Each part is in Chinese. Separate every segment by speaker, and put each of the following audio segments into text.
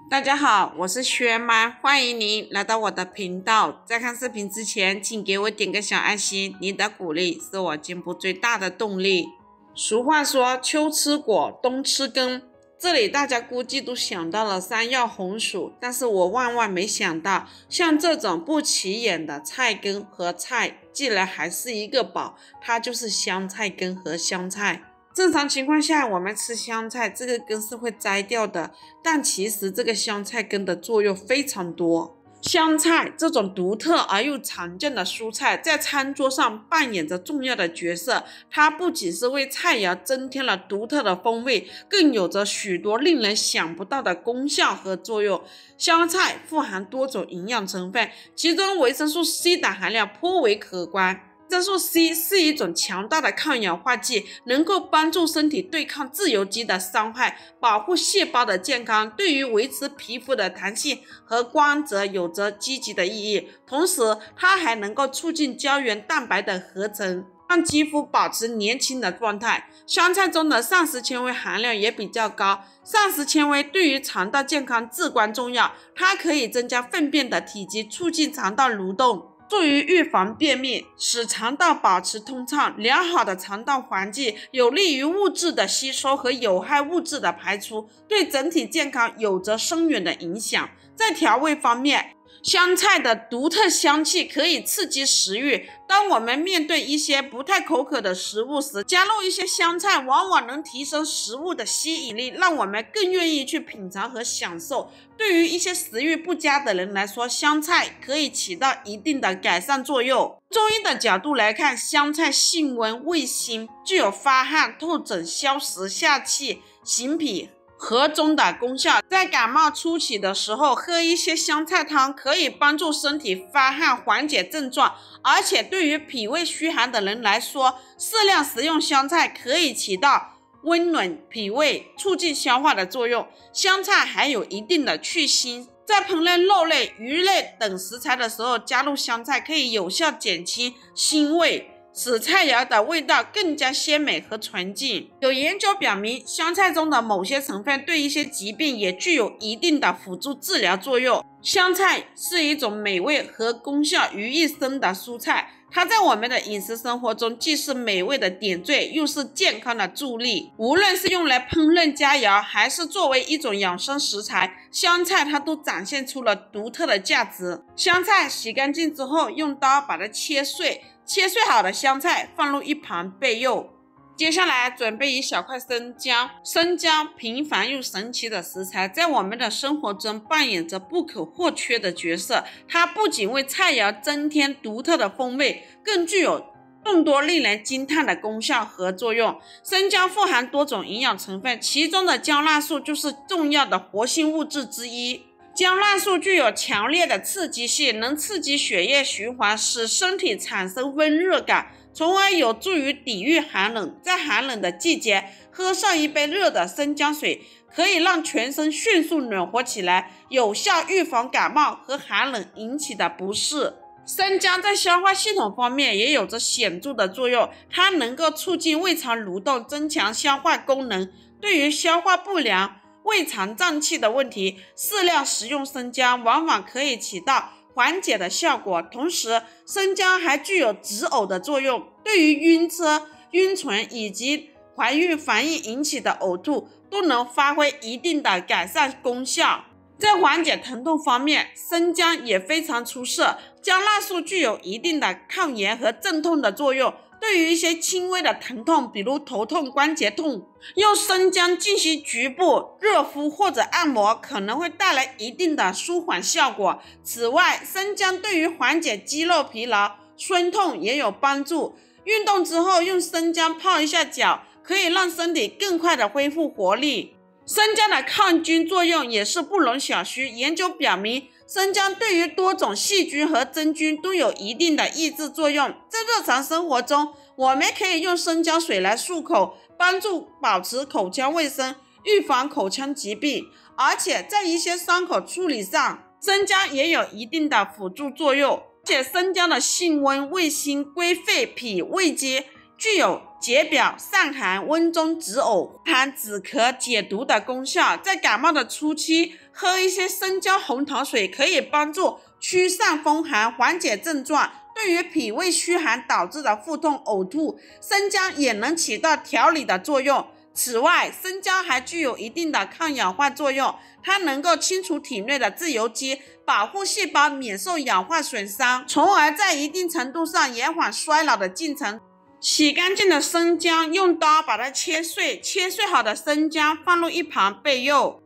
Speaker 1: 大家好，我是薛妈，欢迎您来到我的频道。在看视频之前，请给我点个小爱心，你的鼓励是我进步最大的动力。俗话说，秋吃果，冬吃根。这里大家估计都想到了山药、红薯，但是我万万没想到，像这种不起眼的菜根和菜，竟然还是一个宝，它就是香菜根和香菜。正常情况下，我们吃香菜，这个根是会摘掉的，但其实这个香菜根的作用非常多。香菜这种独特而又常见的蔬菜，在餐桌上扮演着重要的角色。它不仅是为菜肴增添了独特的风味，更有着许多令人想不到的功效和作用。香菜富含多种营养成分，其中维生素 C 的含量颇为可观。维生素 C 是一种强大的抗氧化剂，能够帮助身体对抗自由基的伤害，保护细胞的健康，对于维持皮肤的弹性和光泽有着积极的意义。同时，它还能够促进胶原蛋白的合成，让肌肤保持年轻的状态。香菜中的膳食纤维含量也比较高，膳食纤维对于肠道健康至关重要，它可以增加粪便的体积，促进肠道蠕动，助于预防便秘，使肠道保持通畅。良好的肠道环境有利于物质的吸收和有害物质的排出，对整体健康有着深远的影响。在调味方面，香菜的独特香气可以刺激食欲。当我们面对一些不太口渴的食物时，加入一些香菜，往往能提升食物的吸引力，让我们更愿意去品尝和享受。对于一些食欲不佳的人来说，香菜可以起到一定的改善作用。中医的角度来看，香菜性温味辛，具有发汗、透疹、消食、下气、行脾和中的功效。在感冒初期的时候，喝一些香菜汤可以帮助身体发汗，缓解症状。而且对于脾胃虚寒的人来说，适量食用香菜可以起到温暖脾胃、促进消化的作用。香菜还有一定的去腥，在烹饪肉类、鱼类等食材的时候，加入香菜可以有效减轻腥味，使菜肴的味道更加鲜美和纯净。有研究表明，香菜中的某些成分对一些疾病也具有一定的辅助治疗作用。香菜是一种美味和功效于一身的蔬菜，它在我们的饮食生活中既是美味的点缀，又是健康的助力。无论是用来烹饪佳肴，还是作为一种养生食材，香菜它都展现出了独特的价值。香菜洗干净之后，用刀把它切碎，切碎好的香菜放入一旁备用。接下来准备一小块生姜。生姜平凡又神奇的食材，在我们的生活中扮演着不可或缺的角色。它不仅为菜肴增添独特的风味，更具有众多令人惊叹的功效和作用。生姜富含多种营养成分，其中的姜辣素就是重要的活性物质之一。姜辣素具有强烈的刺激性，能刺激血液循环，使身体产生温热感，从而有助于抵御寒冷。在寒冷的季节，喝上一杯热的生姜水，可以让全身迅速暖和起来，有效预防感冒和寒冷引起的不适。生姜在消化系统方面也有着显著的作用，它能够促进胃肠蠕动，增强消化功能。对于消化不良、胃肠胀气的问题，适量食用生姜往往可以起到缓解的效果。同时，生姜还具有止呕的作用，对于晕车、晕船以及怀孕反应引起的呕吐都能发挥一定的改善功效。在缓解疼痛方面，生姜也非常出色。姜辣素具有一定的抗炎和镇痛的作用，对于一些轻微的疼痛，比如头痛、关节痛，用生姜进行局部热敷或者按摩，可能会带来一定的舒缓效果。此外，生姜对于缓解肌肉疲劳、酸痛也有帮助。运动之后用生姜泡一下脚，可以让身体更快的恢复活力。生姜的抗菌作用也是不容小觑。研究表明，生姜对于多种细菌和真菌都有一定的抑制作用。在日常生活中，我们可以用生姜水来漱口，帮助保持口腔卫生，预防口腔疾病。而且在一些伤口处理上，生姜也有一定的辅助作用。且生姜的性温、味辛、归肺、脾、胃经，具有解表、散寒、温中止呕、含止咳、解毒的功效。在感冒的初期，喝一些生姜红糖水可以帮助驱散风寒，缓解症状。对于脾胃虚寒导致的腹痛、呕吐，生姜也能起到调理的作用。此外，生姜还具有一定的抗氧化作用，它能够清除体内的自由基，保护细胞免受氧化损伤，从而在一定程度上延缓衰老的进程。洗干净的生姜，用刀把它切碎，切碎好的生姜放入一旁备用。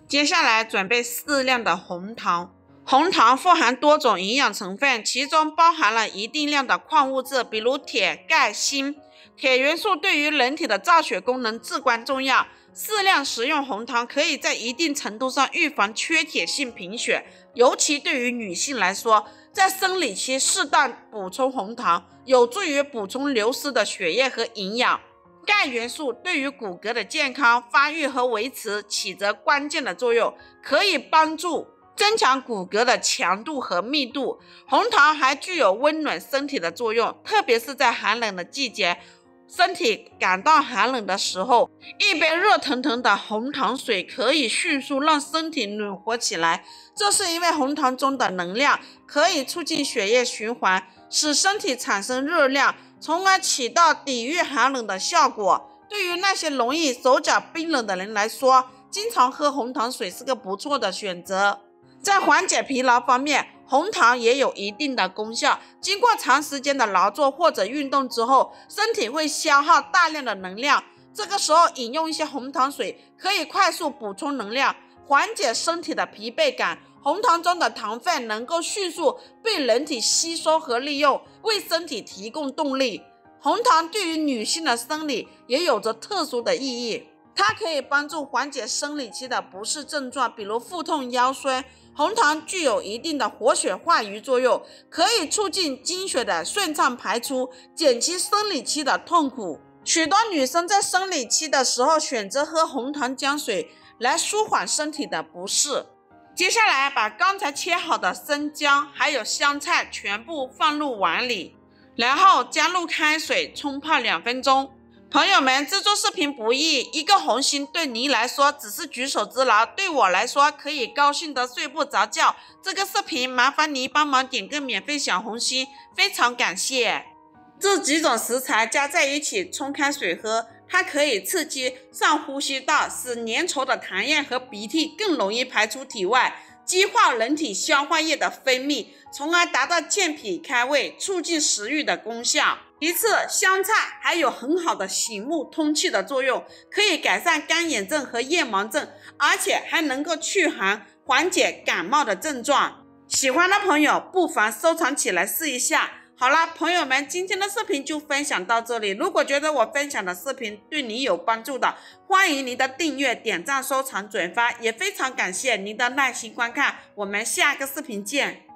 Speaker 1: 接下来准备适量的红糖。红糖富含多种营养成分，其中包含了一定量的矿物质，比如铁、钙、锌。铁元素对于人体的造血功能至关重要，适量食用红糖可以在一定程度上预防缺铁性贫血，尤其对于女性来说，在生理期适当补充红糖，有助于补充流失的血液和营养。钙元素对于骨骼的健康、发育和维持起着关键的作用，可以帮助增强骨骼的强度和密度。红糖还具有温暖身体的作用，特别是在寒冷的季节，身体感到寒冷的时候，一杯热腾腾的红糖水可以迅速让身体暖和起来。这是因为红糖中的能量可以促进血液循环，使身体产生热量，从而起到抵御寒冷的效果。对于那些容易手脚冰冷的人来说，经常喝红糖水是个不错的选择。在缓解疲劳方面，红糖也有一定的功效。经过长时间的劳作或者运动之后，身体会消耗大量的能量，这个时候饮用一些红糖水可以快速补充能量，缓解身体的疲惫感。红糖中的糖分能够迅速被人体吸收和利用，为身体提供动力。红糖对于女性的生理也有着特殊的意义，它可以帮助缓解生理期的不适症状，比如腹痛、腰酸。红糖具有一定的活血化瘀作用，可以促进经血的顺畅排出，减轻生理期的痛苦。许多女生在生理期的时候选择喝红糖姜水来舒缓身体的不适。接下来把刚才切好的生姜还有香菜全部放入碗里，然后加入开水冲泡2分钟。朋友们，制作视频不易，一个红心对您来说只是举手之劳，对我来说可以高兴的睡不着觉。这个视频麻烦您帮忙点个免费小红心，非常感谢。这几种食材加在一起冲开水喝，它可以刺激上呼吸道，使粘稠的痰液和鼻涕更容易排出体外，激化人体消化液的分泌，从而达到健脾开胃、促进食欲的功效。其次，香菜还有很好的醒目通气的作用，可以改善干眼症和夜盲症，而且还能够祛寒，缓解感冒的症状。喜欢的朋友不妨收藏起来试一下。好了，朋友们，今天的视频就分享到这里。如果觉得我分享的视频对你有帮助的，欢迎您的订阅、点赞、收藏、转发，也非常感谢您的耐心观看。我们下个视频见。